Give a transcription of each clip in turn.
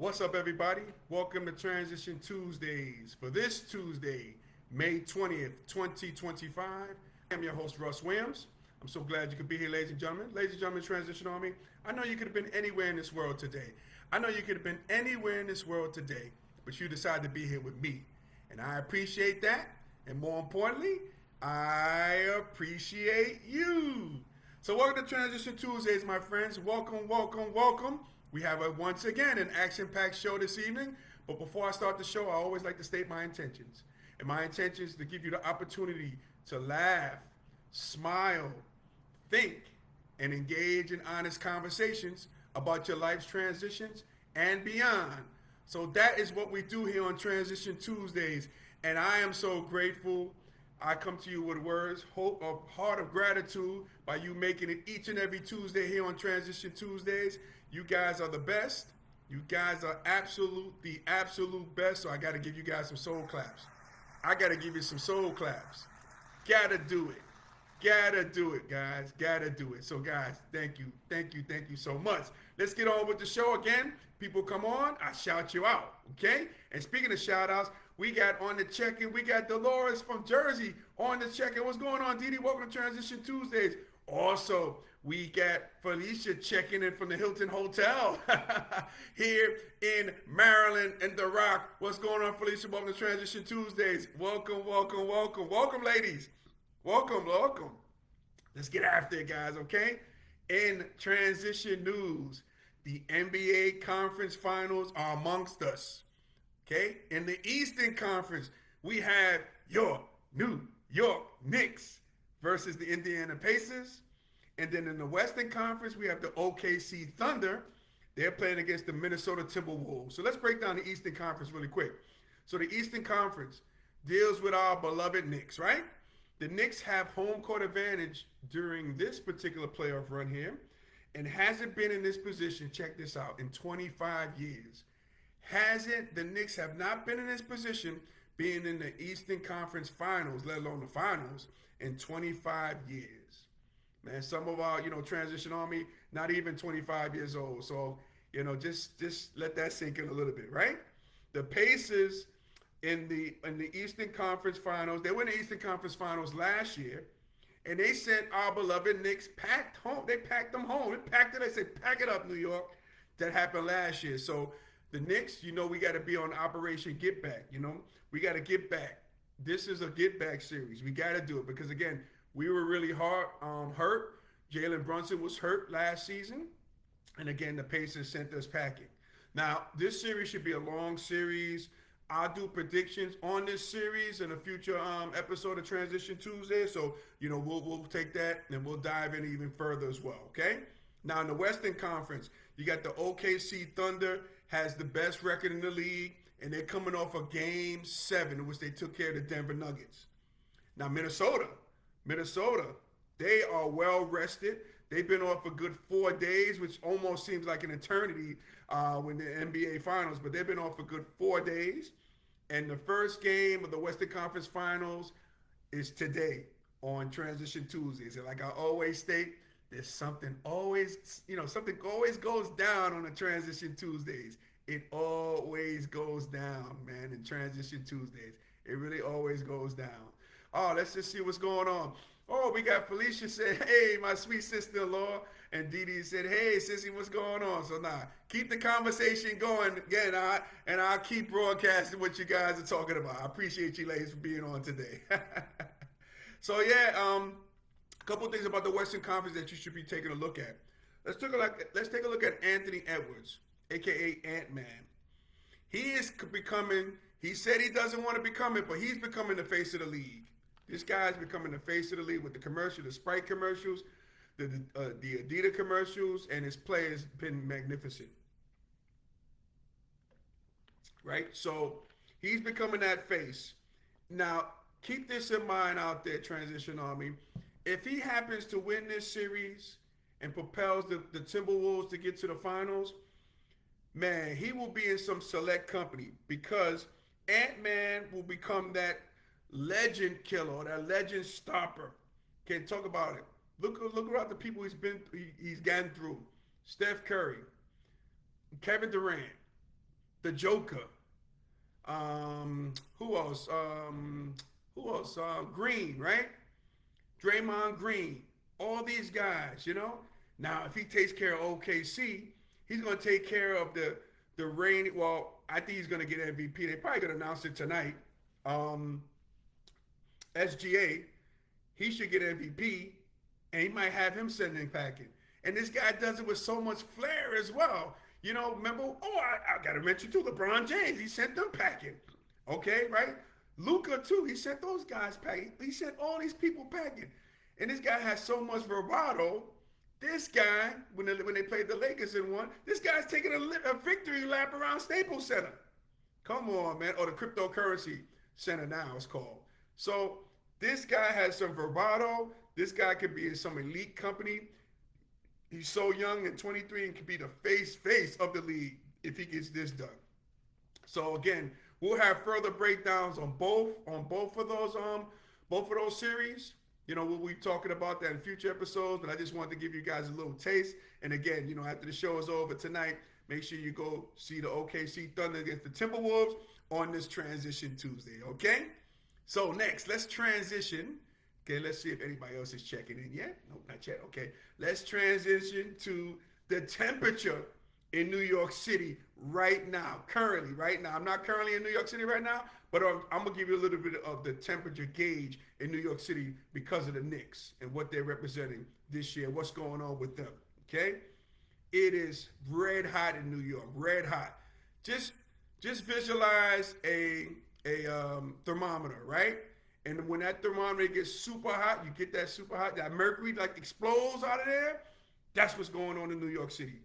What's up, everybody? Welcome to Transition Tuesdays. For this Tuesday, May 20th, 2025, I am your host, Russ Williams. I'm so glad you could be here, ladies and gentlemen. Ladies and gentlemen, Transition Army, I know you could have been anywhere in this world today. I know you could have been anywhere in this world today, but you decided to be here with me. And I appreciate that. And more importantly, I appreciate you. So welcome to Transition Tuesdays, my friends. Welcome, welcome, welcome. We have once again an action-packed show this evening. But before I start the show, I always like to state my intentions. And my intention is to give you the opportunity to laugh, smile, think, and engage in honest conversations about your life's transitions and beyond. So that is what we do here on Transition Tuesdays. And I am so grateful. I come to you with words, hope, a heart of gratitude by you making it each and every Tuesday here on Transition Tuesdays. You guys are the best. You guys are the absolute best. So I got to give you guys some soul claps. I got to give you some soul claps. Gotta do it. Gotta do it, guys. Gotta do it. So, guys, thank you. Thank you. Thank you so much. Let's get on with the show again. People come on, I shout you out. Okay? And speaking of shout outs, we got on the check-in. We got Dolores from Jersey on the check-in. What's going on, Didi? Welcome to Transition Tuesdays. Also, we got Felicia checking in from the Hilton Hotel here in Maryland and The Rock. What's going on, Felicia? Welcome to Transition Tuesdays. Welcome, welcome, welcome. Welcome, ladies. Welcome, welcome. Let's get after it, guys, okay? In transition news, the NBA Conference Finals are amongst us, okay? In the Eastern Conference, we have your New York Knicks versus the Indiana Pacers. And then in the Western Conference, we have the OKC Thunder. They're playing against the Minnesota Timberwolves. So let's break down the Eastern Conference really quick. So the Eastern Conference deals with our beloved Knicks, right? The Knicks have home court advantage during this particular playoff run here and hasn't been in this position, check this out, in 25 years. The Knicks have not been in this position being in the Eastern Conference Finals, let alone the Finals, in 25 years. Man, some of our, Transition Army, not even 25 years old. So, just let that sink in a little bit, right? The Pacers in the Eastern Conference Finals, they were in the Eastern Conference Finals last year, and they sent our beloved Knicks packed home. They packed them home. They said, pack it up, New York. That happened last year. So the Knicks, we got to be on Operation Get Back. We got to get back. This is a get back series. We got to do it because, again, we were really hurt. Jalen Brunson was hurt last season. And again, the Pacers sent us packing. Now, this series should be a long series. I'll do predictions on this series in a future episode of Transition Tuesday. So, we'll take that and we'll dive in even further as well, okay? Now, in the Western Conference, you got the OKC Thunder has the best record in the league, and they're coming off a Game 7 in which they took care of the Denver Nuggets. Now, Minnesota, they are well rested. They've been off a good 4 days, which almost seems like an eternity when the NBA Finals, but they've been off a good 4 days. And the first game of the Western Conference Finals is today on Transition Tuesdays. And like I always state, there's something always goes down on the Transition Tuesdays. It always goes down, man, in Transition Tuesdays. It really always goes down. Oh, let's just see what's going on. Oh, we got Felicia said, hey, my sweet sister-in-law. And Dee Dee said, hey, sissy, what's going on? So now, keep the conversation going again, and I'll keep broadcasting what you guys are talking about. I appreciate you ladies for being on today. So, yeah, a couple of things about the Western Conference that you should be taking a look at. Let's take a look at Anthony Edwards, a.k.a. Ant-Man. He said he doesn't want to become it, but he's becoming the face of the league. This guy's becoming the face of the league with the Sprite commercials, the Adidas commercials, and his play has been magnificent. Right? So he's becoming that face. Now, keep this in mind out there, Transition Army. If he happens to win this series and propels the Timberwolves to get to the finals, man, he will be in some select company because Ant-Man will become that legend killer, that legend stopper. Can't talk about it. Look around the people he's gotten through. Steph Curry, Kevin Durant, the Joker. Who else? Who else? Green, right? Draymond Green. All these guys, you know. Now, if he takes care of OKC, he's going to take care of the reign. Well, I think he's going to get MVP. They're probably going to announce it tonight. SGA, he should get MVP, and he might have him sending packing. And this guy does it with so much flair as well. You know, remember? Oh, I got to mention too, LeBron James. He sent them packing. Okay, right? Luka too. He sent those guys packing. He sent all these people packing. And this guy has so much bravado. This guy, when they played the Lakers in one, this guy's taking a victory lap around Staples Center. Come on, man. Or the cryptocurrency center now it's called. So this guy has some bravado. This guy could be in some elite company. He's so young at 23 and could be the face of the league if he gets this done. So again, we'll have further breakdowns on both of those series. You know, we'll be talking about that in future episodes, but I just wanted to give you guys a little taste. And again, you know, after the show is over tonight, make sure you go see the OKC Thunder against the Timberwolves on this Transition Tuesday, okay? So next, let's transition. Okay, let's see if anybody else is checking in yet. No, not yet. Okay, let's transition to the temperature in New York City right now. Right now. I'm not currently in New York City right now, but I'm going to give you a little bit of the temperature gauge in New York City because of the Knicks and what they're representing this year, what's going on with them, okay? It is red hot in New York, red hot. Just visualize a thermometer, right? And when that thermometer gets super hot, you get that super hot, that mercury like explodes out of there. That's what's going on in New York City.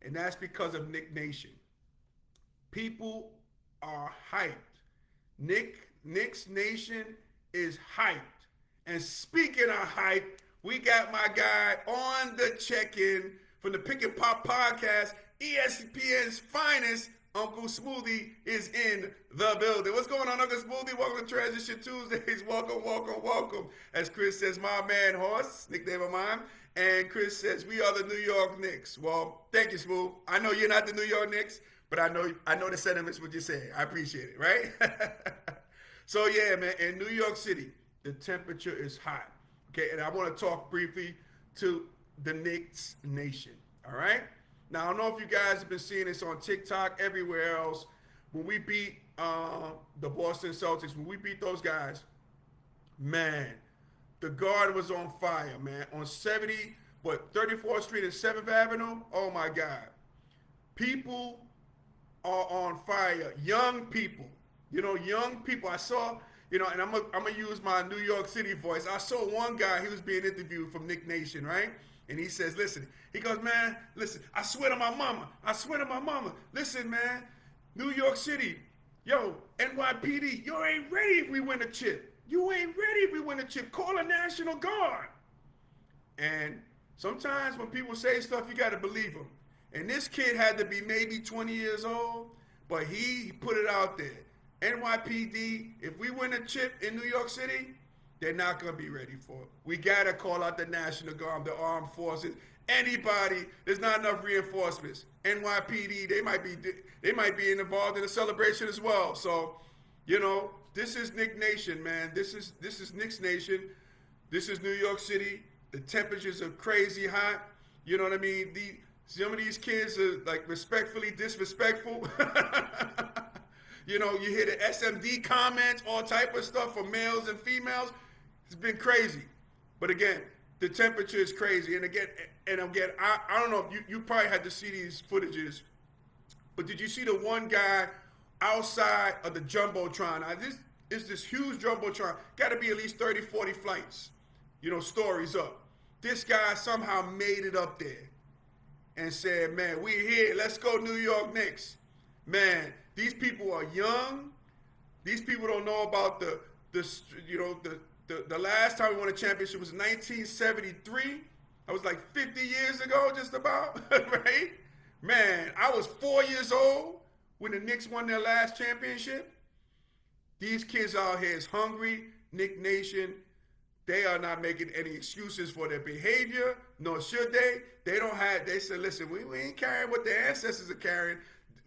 And that's because of Knick Nation. People are hyped. Knicks Nation is hyped. And speaking of hype, we got my guy on the check-in from the Pick and Pop podcast, ESPN's finest. Uncle Smoothie is in the building. What's going on, Uncle Smoothie? Welcome to Transition Tuesdays. Welcome. As Chris says, my man Horse, nickname of mine. And Chris says, we are the New York Knicks. Well, thank you, Smooth. I know you're not the New York Knicks, but I know the sentiments what you're saying. I appreciate it, right? So yeah, man, in New York City, the temperature is hot. Okay, and I want to talk briefly to the Knicks Nation. All right? Now, I don't know if you guys have been seeing this on TikTok, everywhere else. When we beat the Boston Celtics, when we beat those guys, man, the guard was on fire, man. On 34th Street and 7th Avenue, oh my God. People are on fire. Young people. You know, young people. I saw, you know, and I'm gonna use my New York City voice. I saw one guy, he was being interviewed from Knick Nation, right? And he says, listen, he goes, man, listen, I swear to my mama. Listen, man, New York City, yo, NYPD, you ain't ready if we win a chip. Call a National Guard. And sometimes when people say stuff, you got to believe them. And this kid had to be maybe 20 years old, but he put it out there. NYPD, if we win a chip in New York City, they're not going to be ready for it. We got to call out the National Guard, the armed forces, anybody. There's not enough reinforcements. NYPD, they might be involved in a celebration as well. So, you know, this is Knick Nation, man. This is Knicks Nation. This is New York City. The temperatures are crazy hot. You know what I mean? Some of these kids are like respectfully disrespectful. You know, you hear the SMD comments, all type of stuff for males and females. It's been crazy. But again, the temperature is crazy. And again, I don't know if you probably had to see these footages, but did you see the one guy outside of the Jumbotron? Now, this is this huge Jumbotron. Got to be at least 30, 40 flights, you know, stories up. This guy somehow made it up there and said, man, we here. Let's go New York Knicks. Man, these people are young. These people don't know about the last time we won a championship was 1973. That was like 50 years ago, just about, right? Man, I was 4 years old when the Knicks won their last championship. These kids out here is hungry. Knick Nation, they are not making any excuses for their behavior, nor should they. They said, listen, we ain't carrying what their ancestors are carrying.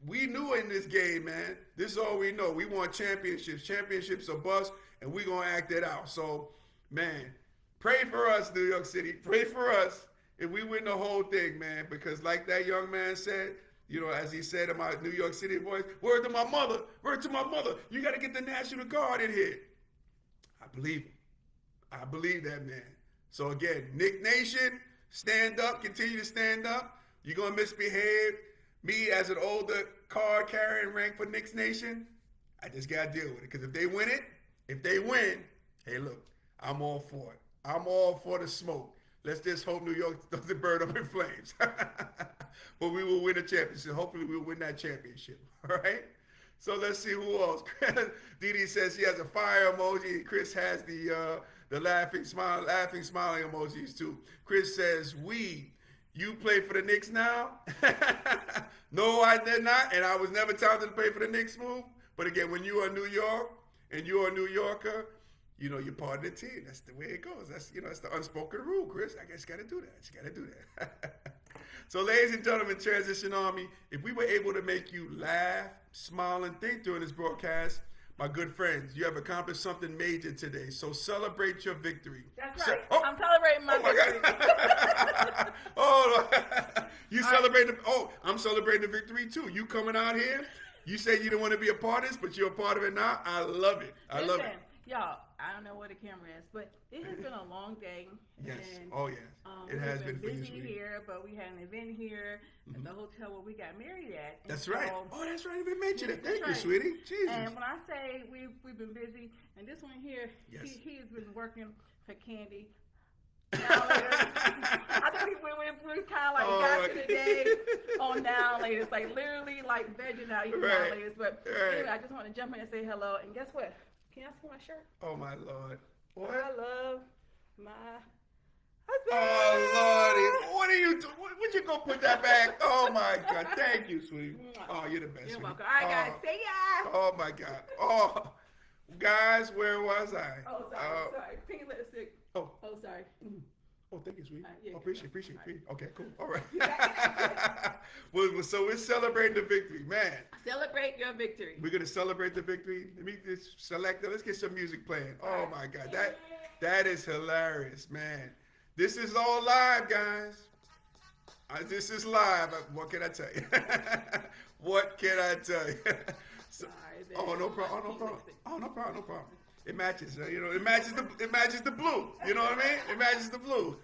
we knew in this game, man. This is all we know. We want championships. Championships are bust, and we gonna act it out. So, man, pray for us, New York City. Pray for us if we win the whole thing, man. Because like that young man said, you know, as he said in my New York City voice, word to my mother, you got to get the National Guard in here. I believe him. I believe that, man. So again, Knick Nation, stand up, continue to stand up. You're going to misbehave. Me, as an older card carrying rank for Knicks Nation, I just got to deal with it. Because if they win, hey, look, I'm all for it. I'm all for the smoke. Let's just hope New York doesn't burn up in flames. But we will win a championship. Hopefully we'll win that championship. All right? So let's see who else. Didi says she has a fire emoji. Chris has the laughing, smiling emojis too. Chris says, you play for the Knicks now? No, I did not. And I was never talented to play for the Knicks move. But again, when you are New York and you're a New Yorker, you know, you're part of the team. That's the way it goes. That's the unspoken rule, Chris. I guess you got to do that. So, ladies and gentlemen, Transition Army, if we were able to make you laugh, smile, and think during this broadcast, my good friends, you have accomplished something major today. So celebrate your victory. That's right. I'm celebrating my victory. You celebrate I'm celebrating the victory too. You coming out here, you say you didn't want to be a part of this, but you're a part of it now. I love it. Love it. Y'all, I don't know where the camera is, but it has been a long day. Yes. And, It has been for you. Busy here, but we had an event here at the hotel where we got married at. That's right. Oh, that's right. We mentioned it. Thank you, sweetie. Jesus. And when I say we've been busy, and this one here, he has been working for Candy. I think we went through kind of like got to the day on now, ladies. Like literally like vegging out here now, ladies. But anyway, I just want to jump in and say hello. And guess what? Can I see my shirt? Oh my Lord. What? I love my husband. Oh Lordy. What are you doing? Would you go put that back? Oh my God. Thank you, sweetie. Oh, you're the best. You're welcome. All right, guys. See ya. Oh my God. Oh, guys, where was I? Oh, sorry. Pink lipstick. Oh, sorry. Oh, thank you, sweetie. Yeah, appreciate it. Okay, cool. All right. So we're celebrating the victory, man. Celebrate your victory. We're gonna celebrate the victory. Let me just select it. Let's get some music playing. Oh my God, that is hilarious, man. This is all live, guys. This is live. What can I tell you? What can I tell you? No problem. It matches, it matches the blue. You know what I mean? It matches the blue.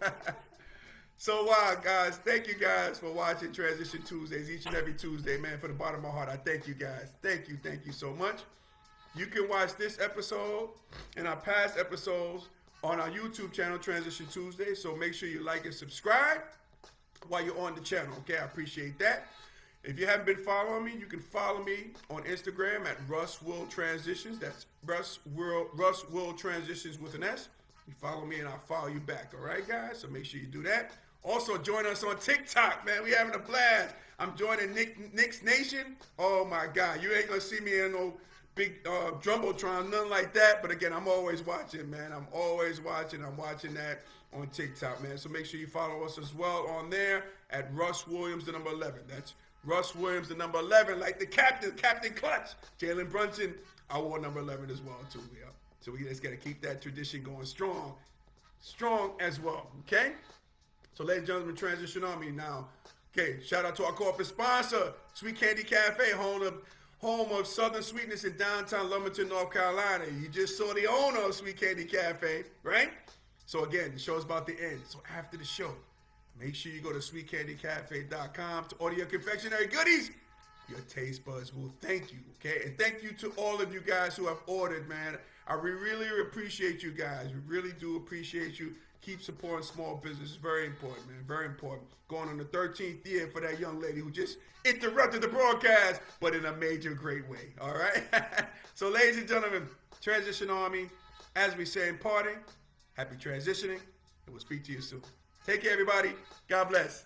So, guys, thank you guys for watching Transition Tuesdays each and every Tuesday, man. From the bottom of my heart, I thank you guys. Thank you so much. You can watch this episode and our past episodes on our YouTube channel, Transition Tuesday. So make sure you like and subscribe while you're on the channel. Okay, I appreciate that. If you haven't been following me, you can follow me on Instagram at Russ World Transitions. That's Russ World Transitions with an S. You follow me and I'll follow you back. All right, guys? So make sure you do that. Also, join us on TikTok, man. We having a blast. I'm joining Knicks Nation. Oh, my God. You ain't going to see me in no big Jumbotron, nothing like that. But, again, I'm always watching, man. I'm watching that on TikTok, man. So make sure you follow us as well on there at Russ Williams, the number 11. That's Russ Williams, the number 11, like the captain, Captain Clutch. Jalen Brunson, I wore number 11 as well, too. Yeah. So we just got to keep that tradition going strong as well, okay? So, ladies and gentlemen, Transition Army now. Okay, shout out to our corporate sponsor, Sweet Candy Cafe, home of Southern Sweetness in downtown Lumberton, North Carolina. You just saw the owner of Sweet Candy Cafe, right? So, again, the show's about to end. So, after the show, make sure you go to sweetcandycafe.com to order your confectionery goodies. Your taste buds will thank you, okay? And thank you to all of you guys who have ordered, man. I really appreciate you guys. We really do appreciate you. Keep supporting small business. It's very important, man. Very important. Going on the 13th year for that young lady who just interrupted the broadcast, but in a major great way, all right? So, ladies and gentlemen, Transition Army, as we say in parting, happy transitioning, and we'll speak to you soon. Take care, everybody. God bless.